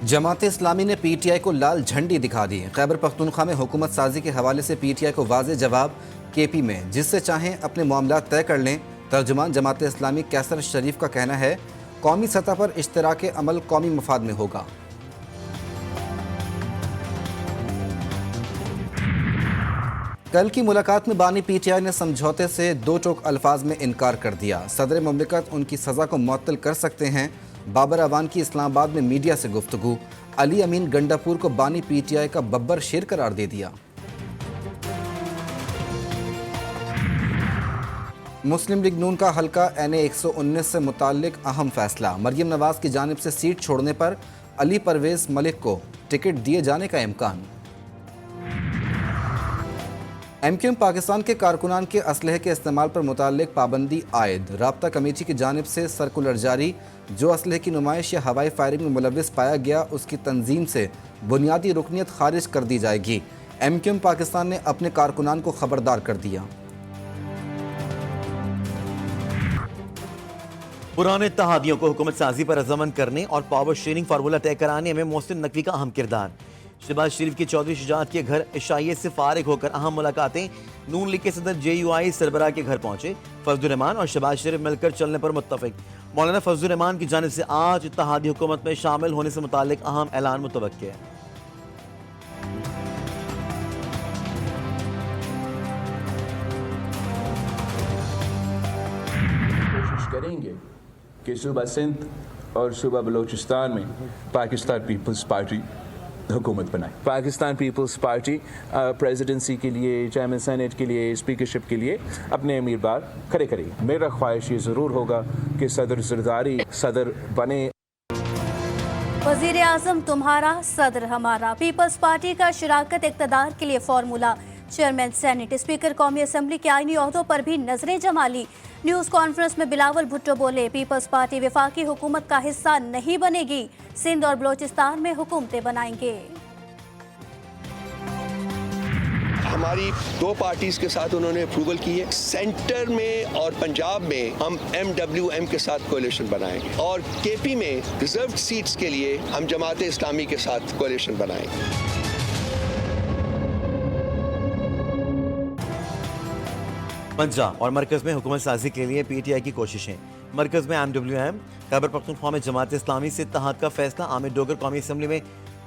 जमात इस्लामी ने पीटीआई को लाल झंडी दिखा दी। खैबर पख्तूनख्वा में हुकूमत साजी के हवाले से पीटीआई को वाज़ेह जवाब। केपी में जिससे चाहें अपने मामलात तय कर लें। तर्जुमान जमात इस्लामी कैसर शरीफ का कहना है, कौमी सतह पर इश्तराक अमल कौमी मफाद में होगा। कल की मुलाकात में बानी पीटीआई ने समझौते से दो टोक अल्फाज में इनकार कर दिया। सदर मुमलिकत उनकी सज़ा को मुअत्तल कर सकते हैं। बाबर अवान की इस्लामाबाद में मीडिया से गुफ्तगू। अली अमीन गंडापुर को बानी पीटीआई का बब्बर शेर करार दे दिया। मुस्लिम लीग नून का हल्का NA 119 से मुताल्लिक अहम फैसला। मरियम नवाज की जानिब से सीट छोड़ने पर अली परवेज़ मलिक को टिकट दिए जाने का इम्कान। MQM पाकिस्तान के कारकुनान के असलहे के इस्तेमाल पर मुताल्लिक पाबंदी आयद। राब्ता कमेटी की जानिब से सर्कुलर जारी। जो असलहे की नुमाइश या हवाई फायरिंग में मुलव्विस पाया गया, उसकी तंजीम से बुनियादी रुकनियत खारिज कर दी जाएगी। MQM पाकिस्तान ने अपने कारकुनान को खबरदार कर दिया। पुराने इत्तेहादियों को हुकूमत साजी पर रजामंद करने और पावर शेयरिंग फार्मूला तय कराने में मोहसिन नकवी का अहम किरदार। शहबाज शरीफ के चौधरी शुजात के घर इशाइयत से फारिग होकर अहम मुलाकातें। नून लीग के सदर JUI सरबराह के घर पहुंचे। फजलुर रहमान और शहबाज शरीफ मिलकर चलने पर मुत्तफिक। मौलाना फजलुर रहमान की जानिब से आज इत्तेहादी हुकूमत में शामिल होने से मुताल्लिक अहम ऐलान मुतवक्किल है। कोशिश करेंगे कि सूबा सिंध और सूबा बलूचिस्तान में पाकिस्तान पीपल्स पार्टी हुकूमत बनाए। पाकिस्तान पीपल्स पार्टी प्रेसिडेंसी के लिए, चेयरमैन सेनेट के लिए, स्पीकरशिप के लिए अपने उम्मीदवार खड़े करेगी। मेरा ख्वाहिश ये ज़रूर होगा कि सदर जरदारी सदर बने। वज़ीर आज़म तुम्हारा, सदर हमारा। पीपल्स पार्टी का शराकत इक़्तिदार के लिए फार्मूला। चेयरमैन सेनेट, स्पीकर कौमी असम्बली के आईनी ओहदों पर भी नजरें जमा ली। न्यूज़ कॉन्फ्रेंस में बिलावल भुट्टो बोले, पीपल्स पार्टी वफाकी हुकूमत का हिस्सा नहीं बनेगी। सिंध और बलोचिस्तान में हुकूमतें बनाएंगे। हमारी दो पार्टीज के साथ उन्होंने अप्रूवल की है। सेंटर में और पंजाब में हम MWM के साथ कोalition बनाएंगे और KP में रिजर्व सीट्स के लिए हम जमात इस्लामी के साथ कोalition बनाएंगे। पंजाब और मरकज में हुकूमत साजी के लिए PTI की कोशिशें। मरकज में MWM, खैबर पख्तूनख्वा में जमात इस्लामी से इत्तेहाद का फैसला। आमिर डोगर कौमी असम्बली में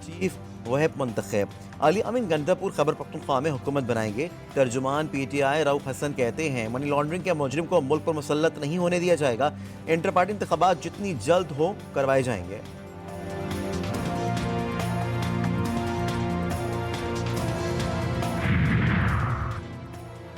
चीफ वहब मुंतखब। अली अमीन गंडापुर खैबर पख्तूनख्वा में हुकूमत बनाएंगे। तर्जुमान PTI रऊफ हसन कहते हैं, मनी लॉन्ड्रिंग के मुजरिम को मुल्क पर मुसल्लत नहीं होने दिया जाएगा। इंटर पार्टी इंतखाबात जितनी जल्द हो करवाए जाएंगे।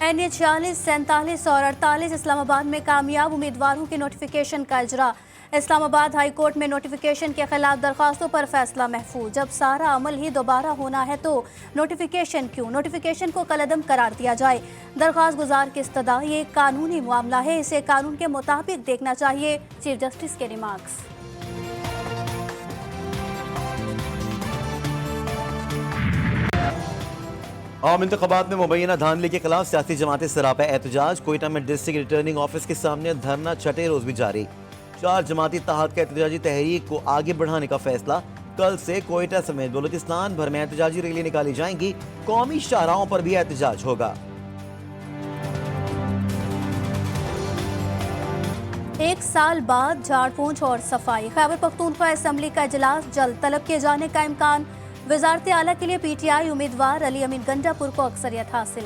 NA 46, 47 और 48 इस्लामाबाद में कामयाब उम्मीदवारों के नोटिफिकेशन का इजरा। इस्लामाबाद हाई कोर्ट में नोटिफिकेशन के खिलाफ दरखास्तों पर फैसला महफूज। जब सारा अमल ही दोबारा होना है तो नोटिफिकेशन क्यों? नोटिफिकेशन को कलअदम करार दिया जाए। दरखास्त गुजार की इस्तदा, ये कानूनी मामला है, इसे कानून के मुताबिक देखना चाहिए। चीफ जस्टिस के रिमार्क्स। आम इंतखाबात में मुबैना धांधली के खिलाफ सियासी जमातें सरापा एहतजाज। कोयटा में डिस्ट्रिक्ट रिटर्निंग ऑफिस के सामने धरना छठे रोज भी जारी। 4 जमाती इत्तेहाद का एहतजाजी तहरीक को आगे बढ़ाने का फैसला। कल से कोयटा समेत बलूचिस्तान भर में एहतजाजी रैली निकाली जाएंगी। कौमी शाहराहों पर भी एहतजाज होगा। एक साल बाद झाड़ पोंछ और सफाई। खैबर पख्तूनख्वा असम्बली का इजलास जल्द तलब किए जाने का इम्कान। वजारत आला के लिए PTI उम्मीदवार अली अमीन गंडापुर को अक्सरियत हासिल।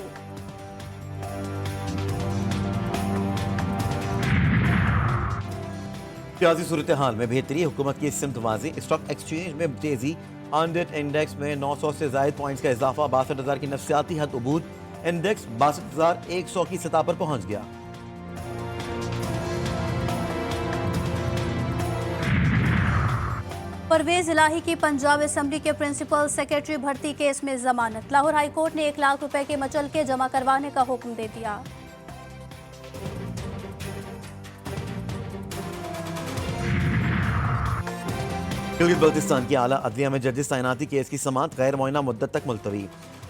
सियासी सूरत हाल में बेहतरी, हुकूमत की सिमत वाज़ी। स्टॉक एक्सचेंज में तेजी। अनडेट इंडेक्स में 900 से ज़ायद पॉइंट्स का इजाफा। 62,000 की नफसियाती हद अबूर। इंडेक्स 62,100 की सतह पर पहुंच गया। परवेज इलाही की पंजाब असम्बली के प्रिंसिपल सेक्रेटरी भर्ती केस में जमानत। लाहौर हाई कोर्ट ने 1 लाख रुपए के मचलके जमा करवाने का हुक्म दे दिया। गिलगित बल्तिस्तान की आला अदलिया में जजिस तैनाती केस की समाअत गैर मुअय्यना मुद्दत तक मुलतवी।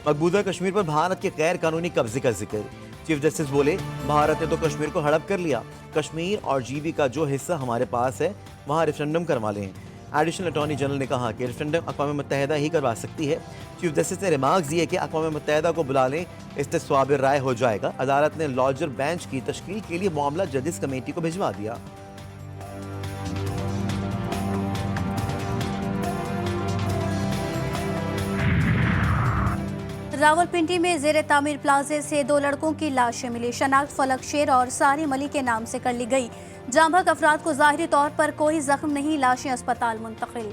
मकबूजा कश्मीर पर भारत के गैर कानूनी कब्जे का जिक्र। चीफ जस्टिस बोले, भारत ने तो कश्मीर को हड़प कर लिया। कश्मीर और GB का जो हिस्सा हमारे पास है वहाँ रेफरेंडम करवा लें। ایڈیشنل اٹارنی جنرل نے کہا کہ ریفرینڈم اقوام متحدہ ہی کروا سکتی ہے. چیف جسٹس نے ریمارکس دیے کہ اقوام متحدہ کو بلا لیں, استصواب رائے ہو جائے گا. عدالت نے لاجر بینچ کی تشکیل کے لیے معاملہ ججز کمیٹی کو بھجوا دیا. راولپنڈی میں زیر تعمیر پلازے سے 2 لڑکوں کی لاشیں ملی. شناخت فلک شیر اور ساری ملی کے نام سے کر لی گئی. جاں بحق افراد کو ظاہری طور پر کوئی زخم نہیں, لاشیں اسپتال منتقل.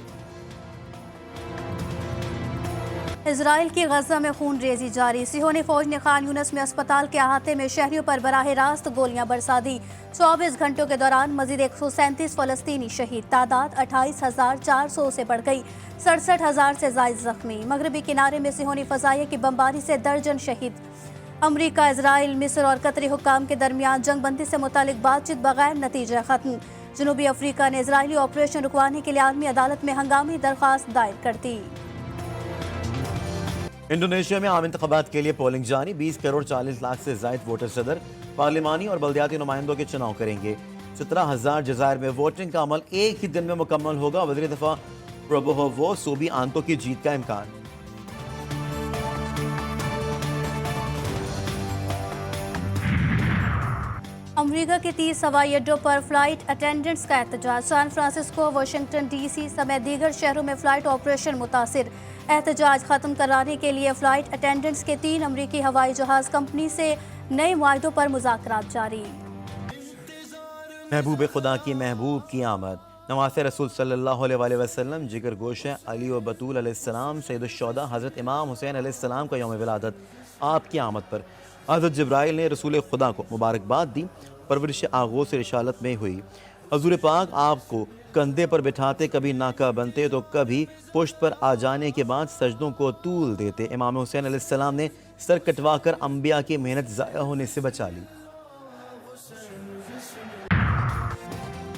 اسرائیل کی غزہ میں خون ریزی جاری. صہیونی فوج نے خان یونس میں اسپتال کے احاطے میں شہریوں پر براہ راست گولیاں برسا دی. 24 گھنٹوں کے دوران مزید 137 فلسطینی شہید. تعداد 28,400 سے بڑھ گئی. 67,000 سے زائد زخمی. مغربی کنارے میں صہیونی فضائیہ کی بمباری سے درجن شہید. امریکہ, اسرائیل, مصر اور قطری حکام کے درمیان جنگ بندی سے متعلق بات چیت بغیر نتیجہ ختم. جنوبی افریقہ نے اسرائیلی آپریشن رکوانے کے لیے عالمی عدالت میں ہنگامی درخواست دائر کر دی. انڈونیشیا میں عام انتخابات کے لیے پولنگ جاری. 20 کروڑ 40 لاکھ سے زائد ووٹر صدر, پارلیمانی اور بلدیاتی نمائندوں کے چناؤ کریں گے. 17,000 جزائر میں ووٹنگ کا عمل ایک ہی دن میں مکمل ہوگا. وزیر دفاع پروبووو صوبی آنتوں کی جیت کا امکان. امریکہ کے 30 ہوائی اڈوں پر فلائٹ اٹینڈنٹس کا احتجاج. San Francisco, Washington D C سمیت دیگر شہروں میں فلائٹ آپریشن متاثر. احتجاج ختم کرانے کے لیے فلائٹ اٹینڈنٹس کے 3 امریکی ہوائی جہاز کمپنی سے نئے معاہدوں پر مذاکرات جاری. محبوب خدا کی محبوب کی آمد. نواز رسول صلی اللہ علیہ وآلہ وسلم, جگر گوشہ علی و بطول علیہ السلام, سید الشہداء حضرت امام حسین علیہ السلام کا یوم ولادت. آپ کی آمد پر حضرت جبرائیل نے رسول خدا کو مبارکباد دی. پرورش آغوش رسالت میں ہوئی. حضور پاک آپ کو کندھے پر بٹھاتے, کبھی ناکا بنتے تو کبھی پشت پر آ جانے کے بعد سجدوں کو طول دیتے. امام حسین علیہ السلام نے سر کٹوا کر انبیاء کی محنت ضائع ہونے سے بچا لی.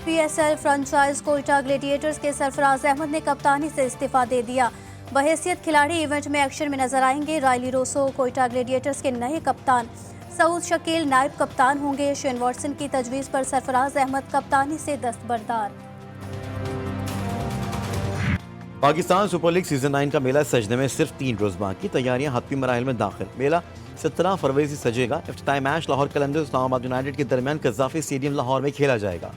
P S L franchise Quetta gladiators کے سرفراز احمد نے کپتانی سے استعفیٰ دے دیا. بحیثیت کھلاڑی ایونٹ میں ایکشن میں نظر آئیں گے. رائلی روسو کوئٹہ گلیڈیٹرز کے نئے کپتان. سعود شکیل نائب کپتان ہوں گے. شین واٹسن کی تجویز پر سرفراز احمد کپتانی سے دستبردار. پاکستان سپر لیگ سیزن 9 کا میلہ سجنے میں صرف 3 روز باقی. تیاریاں حتمی مراحل میں داخل. میلہ 17 فروری سے سجے گا. افتتاحی میچ لاہور قلندرز اسلام آباد یونائیٹڈ کے درمیان قذافی اسٹیڈیم لاہور میں کھیلا جائے گا.